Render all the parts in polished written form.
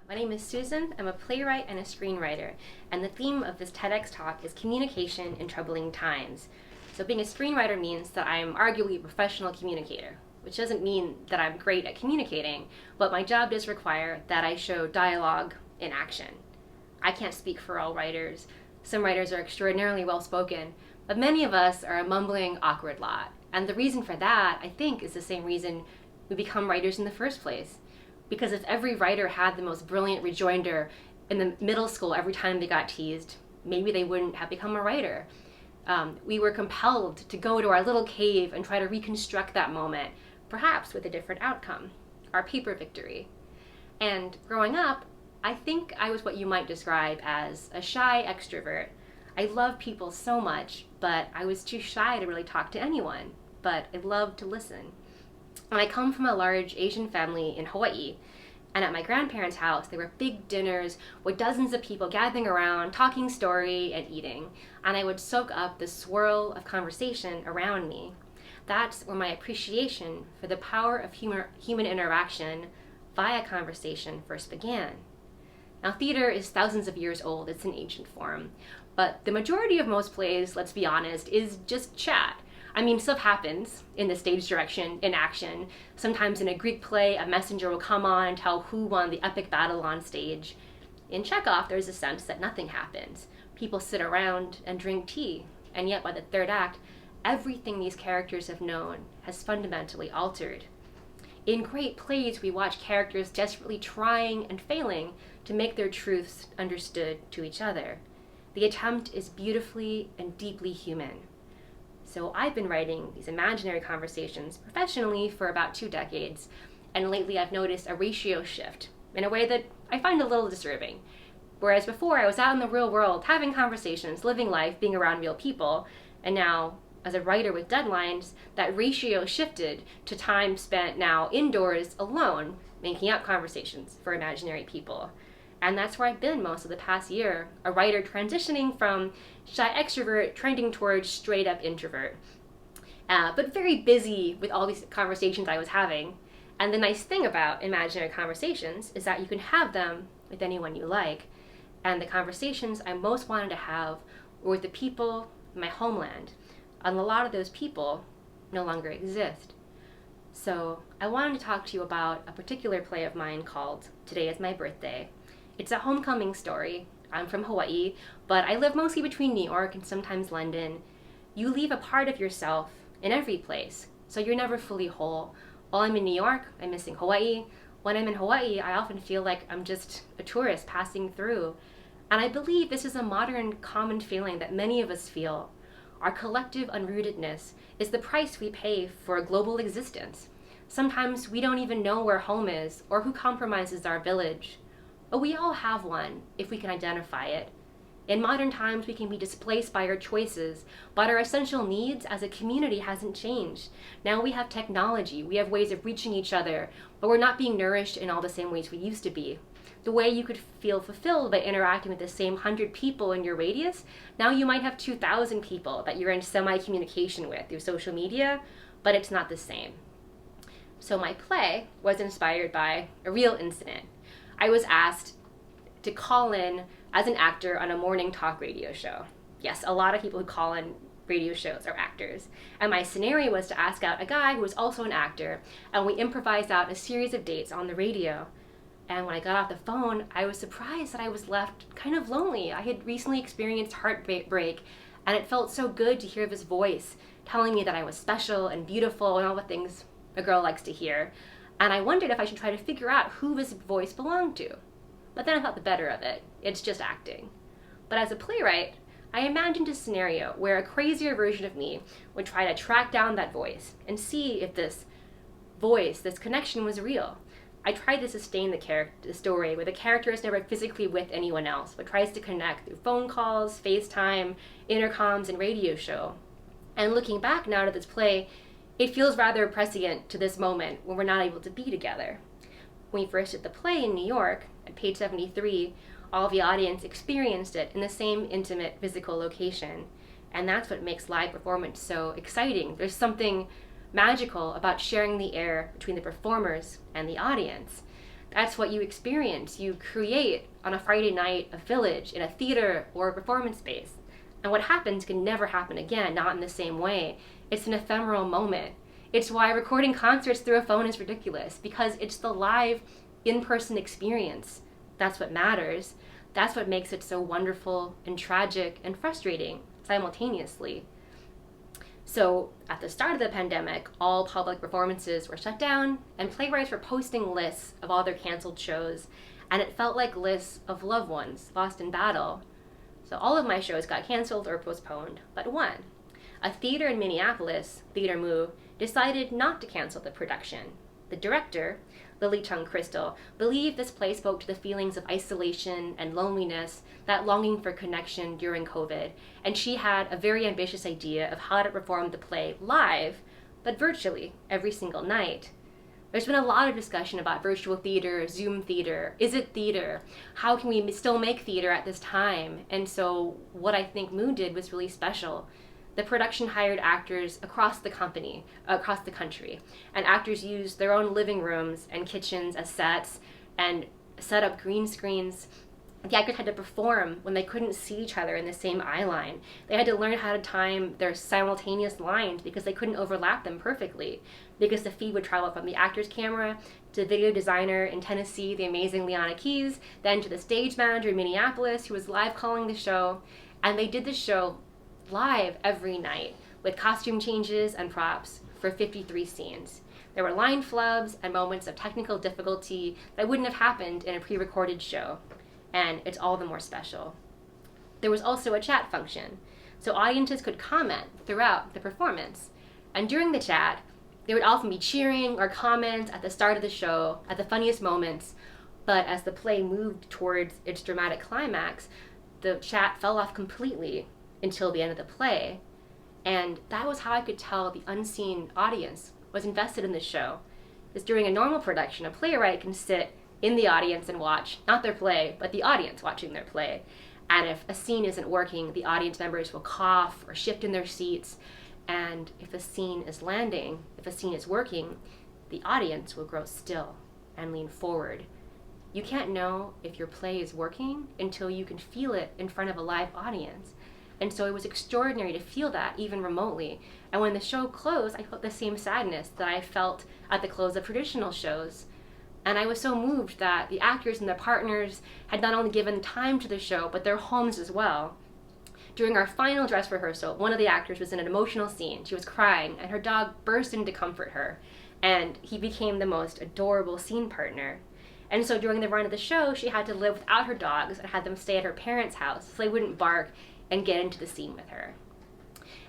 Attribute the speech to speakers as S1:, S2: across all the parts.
S1: My name is Susan. I'm a playwright and a screenwriter, and the theme of this TEDx talk is communication in troubling times. So being a screenwriter means that I'm arguably a professional communicator, which doesn't mean that I'm great at communicating, but my job does require that I show dialogue in action. I can't speak for all writers. Some writers are extraordinarily well-spoken, but many of us are a mumbling, awkward lot. And the reason for that, I think, is the same reason we become writers in the first place. Because if every writer had the most brilliant rejoinder in the middle school every time they got teased, maybe they wouldn't have become a writer. We were compelled to go to our little cave and try to reconstruct that moment, perhaps with a different outcome, our paper victory. And growing up, I think I was what you might describe as a shy extrovert. I love people so much, but I was too shy to really talk to anyone, but I loved to listen. And I come from a large Asian family in Hawaii, and at my grandparents' house there were big dinners with dozens of people gathering around, talking story and eating, and I would soak up the swirl of conversation around me. That's where my appreciation for the power of human interaction via conversation first began. Now, theater is thousands of years old. It's an ancient form, but the majority of most plays, let's be honest, is just chat. I mean, stuff happens in the stage direction, in action. Sometimes in a Greek play, a messenger will come on and tell who won the epic battle on stage. In Chekhov, there's a sense that nothing happens. People sit around and drink tea, and yet by the third act, everything these characters have known has fundamentally altered. In great plays, we watch characters desperately trying and failing to make their truths understood to each other. The attempt is beautifully and deeply human. So I've been writing these imaginary conversations professionally for about 2 decades, and lately I've noticed a ratio shift in a way that I find a little disturbing. Whereas before I was out in the real world having conversations, living life, being around real people, and now as a writer with deadlines, that ratio shifted to time spent now indoors alone, making up conversations for imaginary people. And that's where I've been most of the past year, a writer transitioning from shy extrovert trending towards straight up introvert. But very busy with all these conversations I was having. And the nice thing about imaginary conversations is that you can have them with anyone you like. And the conversations I most wanted to have were with the people in my homeland. And a lot of those people no longer exist. So I wanted to talk to you about a particular play of mine called Today is My Birthday. It's a homecoming story. I'm from Hawaii, but I live mostly between New York and sometimes London. You leave a part of yourself in every place, so you're never fully whole. While I'm in New York, I'm missing Hawaii. When I'm in Hawaii, I often feel like I'm just a tourist passing through. And I believe this is a modern common feeling that many of us feel. Our collective unrootedness is the price we pay for a global existence. Sometimes we don't even know where home is or who compromises our village. But we all have one, if we can identify it. In modern times, we can be displaced by our choices, but our essential needs as a community hasn't changed. Now we have technology, we have ways of reaching each other, but we're not being nourished in all the same ways we used to be. The way you could feel fulfilled by interacting with the same 100 people in your radius, now you might have 2,000 people that you're in semi-communication with through social media, but it's not the same. So my play was inspired by a real incident. I was asked to call in as an actor on a morning talk radio show. Yes, a lot of people who call in radio shows are actors. And my scenario was to ask out a guy who was also an actor, and we improvised out a series of dates on the radio. And when I got off the phone, I was surprised that I was left kind of lonely. I had recently experienced heartbreak, and it felt so good to hear his voice telling me that I was special and beautiful and all the things a girl likes to hear. And I wondered if I should try to figure out who this voice belonged to. But then I thought the better of it. It's just acting. But as a playwright, I imagined a scenario where a crazier version of me would try to track down that voice and see if this voice, this connection was real. I tried to sustain the story where the character is never physically with anyone else, but tries to connect through phone calls, FaceTime, intercoms, and radio show. And looking back now to this play, it feels rather prescient to this moment when we're not able to be together. When we first did the play in New York, at page 73, all the audience experienced it in the same intimate physical location. And that's what makes live performance so exciting. There's something magical about sharing the air between the performers and the audience. That's what you experience. You create on a Friday night a village in a theater or a performance space. And what happens can never happen again, not in the same way. It's an ephemeral moment. It's why recording concerts through a phone is ridiculous, because it's the live, in-person experience. That's what matters. That's what makes it so wonderful and tragic and frustrating simultaneously. So at the start of the pandemic, all public performances were shut down, and playwrights were posting lists of all their canceled shows, and it felt like lists of loved ones lost in battle. So all of my shows got canceled or postponed, but one. A theater in Minneapolis, Theater Mu, decided not to cancel the production. The director, Lily Chung Crystal, believed this play spoke to the feelings of isolation and loneliness, that longing for connection during COVID, and she had a very ambitious idea of how to perform the play live, but virtually, every single night. There's been a lot of discussion about virtual theater, Zoom theater, is it theater? How can we still make theater at this time? And so what I think Mu did was really special. The production hired actors across the country, and actors used their own living rooms and kitchens as sets and set up green screens. The actors had to perform when they couldn't see each other in the same eye line. They had to learn how to time their simultaneous lines because they couldn't overlap them perfectly, because the feed would travel from the actor's camera to the video designer in Tennessee, the amazing Liana Keys, then to the stage manager in Minneapolis who was live calling the show. And they did the show live every night with costume changes and props for 53 scenes. There were line flubs and moments of technical difficulty that wouldn't have happened in a pre-recorded show, and it's all the more special. There was also a chat function, so audiences could comment throughout the performance, and during the chat, there would often be cheering or comments at the start of the show, at the funniest moments, but as the play moved towards its dramatic climax, the chat fell off completely until the end of the play. And that was how I could tell the unseen audience was invested in the show. Because during a normal production, a playwright can sit in the audience and watch, not their play, but the audience watching their play. And if a scene isn't working, the audience members will cough or shift in their seats. And if a scene is landing, if a scene is working, the audience will grow still and lean forward. You can't know if your play is working until you can feel it in front of a live audience. And so it was extraordinary to feel that, even remotely. And when the show closed, I felt the same sadness that I felt at the close of traditional shows. And I was so moved that the actors and their partners had not only given time to the show, but their homes as well. During our final dress rehearsal, one of the actors was in an emotional scene. She was crying, and her dog burst in to comfort her. And he became the most adorable scene partner. And so during the run of the show, she had to live without her dogs and had them stay at her parents' house so they wouldn't bark and get into the scene with her.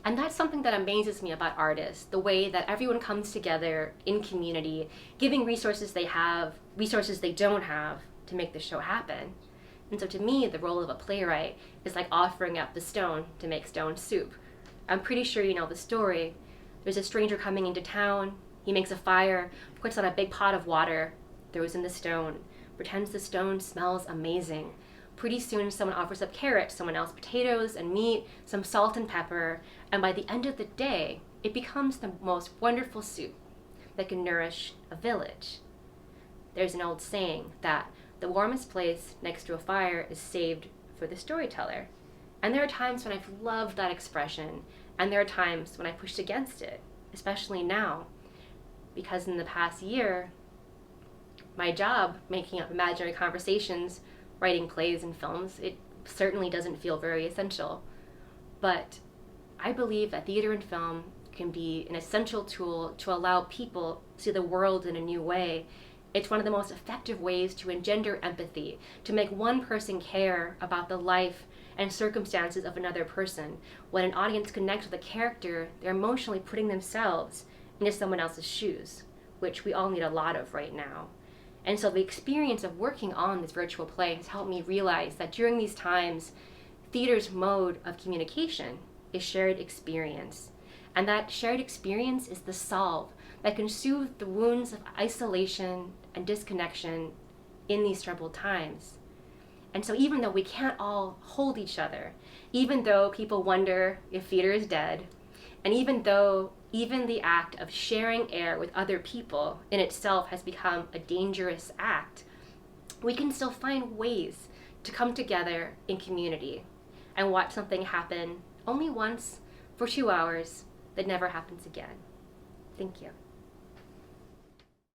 S1: And that's something that amazes me about artists, the way that everyone comes together in community, giving resources they have, resources they don't have to make the show happen. And so to me, the role of a playwright is like offering up the stone to make stone soup. I'm pretty sure you know the story. There's a stranger coming into town, he makes a fire, puts on a big pot of water, throws in the stone, pretends the stone smells amazing. Pretty soon someone offers up carrots, someone else potatoes and meat, some salt and pepper, and by the end of the day, it becomes the most wonderful soup that can nourish a village. There's an old saying that the warmest place next to a fire is saved for the storyteller. And there are times when I've loved that expression, and there are times when I pushed against it, especially now, because in the past year, my job, making up imaginary conversations, writing plays and films, it certainly doesn't feel very essential. But I believe that theater and film can be an essential tool to allow people to see the world in a new way. It's one of the most effective ways to engender empathy, to make one person care about the life and circumstances of another person. When an audience connects with a character, they're emotionally putting themselves into someone else's shoes, which we all need a lot of right now. And so the experience of working on this virtual play has helped me realize that during these times, theater's mode of communication is shared experience. And that shared experience is the salve that can soothe the wounds of isolation and disconnection in these troubled times. And so even though we can't all hold each other, even though people wonder if theater is dead, and even though even the act of sharing air with other people in itself has become a dangerous act, we can still find ways to come together in community and watch something happen only once for 2 hours that never happens again. Thank you.